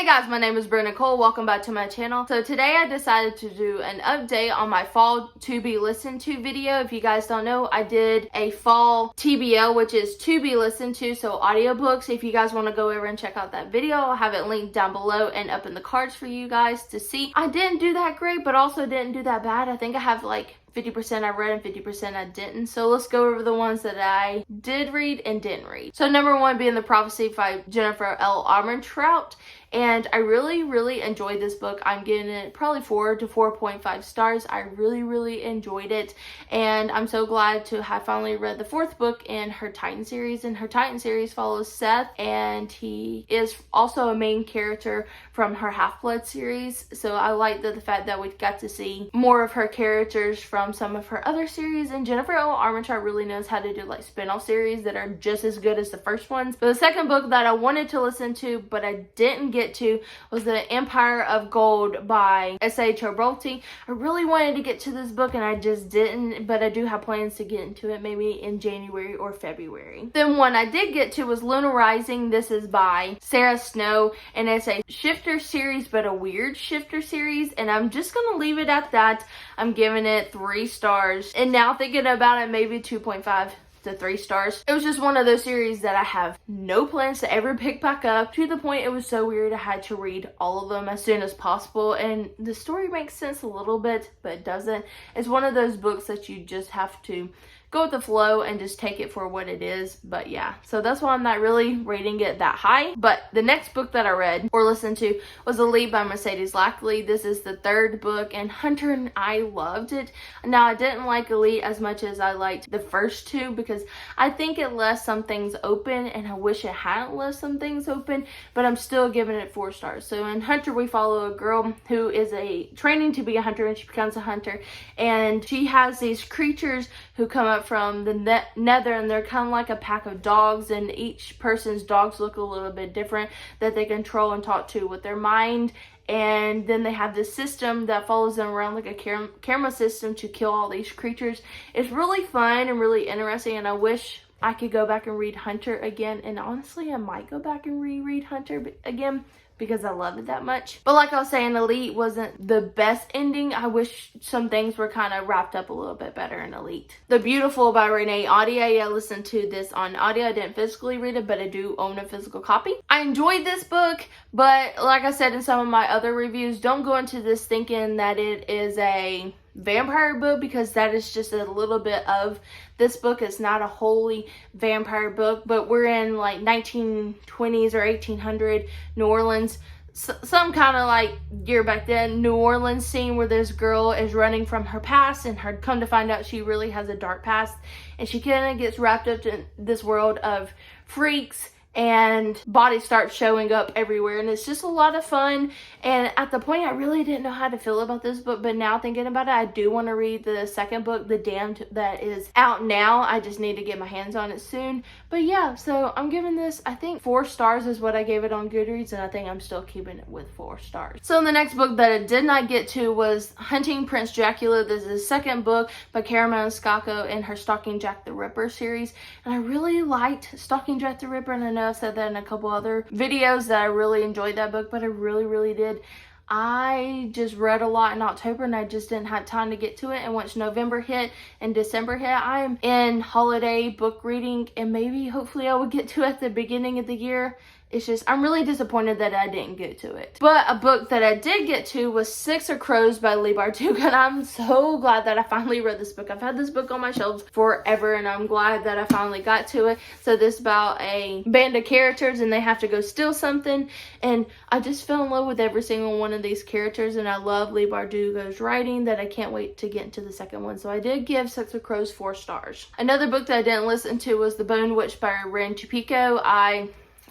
Hey guys, my name is Brenda Cole. Welcome back to my channel. So today I decided to do an update on my fall to be listened to video. If you guys don't know, I did a fall TBL, which is to be listened to, so audiobooks. If you guys want to go over and check out that video, I'll have it linked down below and up in the cards for you guys to see. I didn't do that great, but also didn't do that bad. I think I have like 50% I read and 50% I didn't. So let's go over the ones that I did read and didn't read. So number one being The Prophecy by Jennifer L. Armentrout. And I really enjoyed this book. I'm giving it probably 4 to 4.5 stars. I really enjoyed it. And I'm so glad to have finally read the fourth book in her Titan series. And her Titan series follows Seth, and he is also a main character from her Half-Blood series. So I like the fact that we got to see more of her characters from some of her other series. And Jennifer L. Armentrout really knows how to do like spin-off series that are just as good as the first ones. But the second book that I wanted to listen to but I didn't get to was The Empire of Gold by S.A. Chobrolti. I really wanted to get to this book and I just didn't, but I do have plans to get into it maybe in January or February. Then one I did get to was Lunarizing. This is by Sarah Snow, and it's a shifter series, but a weird shifter series, and I'm just gonna leave it at that. I'm giving it 3 stars, and now thinking about it, maybe 2.5 to 3 stars. It was just one of those series that I have no plans to ever pick back up, to the point it was so weird I had to read all of them as soon as possible. And the story makes sense a little bit, but it doesn't. It's one of those books that you just have to go with the flow and just take it for what it is. But yeah, so that's why I'm not really rating it that high. But the next book that I read or listened to was Elite by Mercedes Lackley. This is the 3rd book, and Hunter and I loved it. Now, I didn't like Elite as much as I liked the first 2 because I think it left some things open, and I wish it hadn't left some things open, but I'm still giving it 4 stars. So in Hunter, we follow a girl who is training to be a hunter, and she becomes a hunter, and she has these creatures who come up from the nether, and they're kind of like a pack of dogs, and each person's dogs look a little bit different that they control and talk to with their mind. And then they have this system that follows them around like a camera system to kill all these creatures. It's really fun and really interesting, and I wish I could go back and read Hunter again. And honestly, I might go back and reread Hunter again because I love it that much. But like I was saying, Elite wasn't the best ending. I wish some things were kind of wrapped up a little bit better in Elite. The Beautiful by Renee Audier. I listened to this on audio. I didn't physically read it, but I do own a physical copy. I enjoyed this book, but like I said in some of my other reviews, don't go into this thinking that it is a vampire book, because that is just a little bit of this book. It's not a wholly vampire book, but we're in like 1920s or 1800 New Orleans, some kind of like year back then New Orleans scene where this girl is running from her past, and her come to find out she really has a dark past, and she kind of gets wrapped up in this world of freaks, and bodies start showing up everywhere, and it's just a lot of fun. And at the point, I really didn't know how to feel about this book, but now thinking about it, I do want to read the second book, The Damned, that is out now. I just need to get my hands on it soon. But yeah, so I'm giving this, I think 4 stars is what I gave it on Goodreads, and I think I'm still keeping it with 4 stars. So the next book that I did not get to was Hunting Prince Dracula. This is the 2nd book by Kara Maniscalco in her Stalking Jack the Ripper series, and I really liked Stalking Jack the Ripper, and I know I've said that in a couple other videos that I really enjoyed that book, but I really did. I just read a lot in October, and I just didn't have time to get to it. And once November hit and December hit, I'm in holiday book reading, and maybe hopefully I will get to it at the beginning of the year. It's just, I'm really disappointed that I didn't get to it. But a book that I did get to was Six of Crows by Leigh Bardugo, and I'm so glad that I finally read this book. I've had this book on my shelves forever, and I'm glad that I finally got to it. So this is about a band of characters, and they have to go steal something, and I just fell in love with every single one of these characters, and I love Leigh Bardugo's writing that I can't wait to get into the second one. So I did give Six of Crows 4 stars. Another book that I didn't listen to was The Bone Witch by Ren Chupico.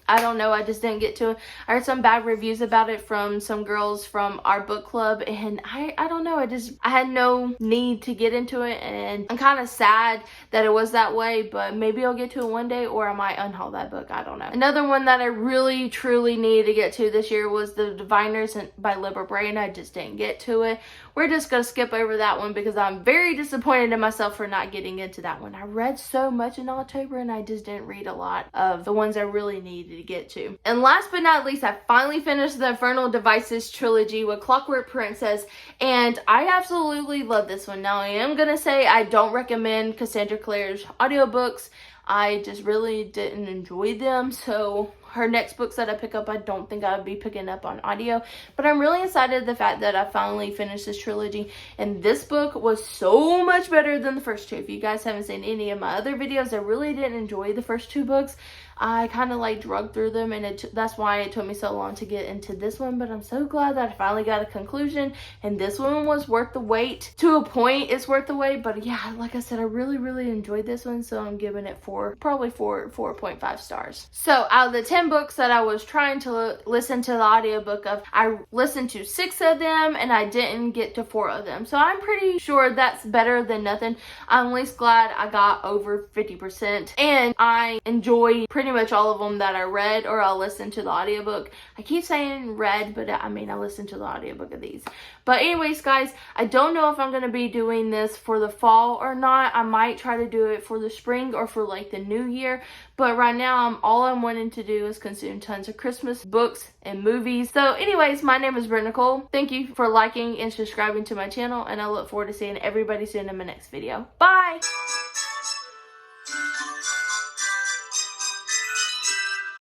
I don't know, I just didn't get to it. I heard some bad reviews about it from some girls from our book club, and I don't know, I had no need to get into it, and I'm kind of sad that it was that way, but maybe I'll get to it one day, or I might unhaul that book, I don't know. Another one that I really truly needed to get to this year was The Diviners by Libra Bray, and I just didn't get to it. We're just going to skip over that one because I'm very disappointed in myself for not getting into that one. I read so much in October, and I just didn't read a lot of the ones I really needed to get to. And last but not least, I finally finished the Infernal Devices trilogy with Clockwork Princess, and I absolutely love this one. Now, I am going to say I don't recommend Cassandra Clare's audiobooks. I just really didn't enjoy them, so her next books that I pick up, I don't think I would be picking up on audio. But I'm really excited the fact that I finally finished this trilogy. And this book was so much better than the first two. If you guys haven't seen any of my other videos, I really didn't enjoy the first two books. I kind of like drug through them, and that's why it took me so long to get into this one. But I'm so glad that I finally got a conclusion, and this one was worth the wait. To a point, it's worth the wait. But yeah, like I said, I really enjoyed this one, so I'm giving it probably 4.5 stars. So out of the 10 books that I was trying to listen to the audiobook of, I listened to 6 of them, and I didn't get to 4 of them. So I'm pretty sure that's better than nothing. I'm at least glad I got over 50%, and I enjoy pretty much all of them that I read or I listened to the audiobook. I keep saying read, but I mean I listened to the audiobook of these. But anyways, guys, I don't know if I'm going to be doing this for the fall or not. I might try to do it for the spring or for like the new year. But right now, all I'm wanting to do is consume tons of Christmas books and movies. So anyways, my name is Britt Nicole. Thank you for liking and subscribing to my channel, and I look forward to seeing everybody soon in my next video. Bye!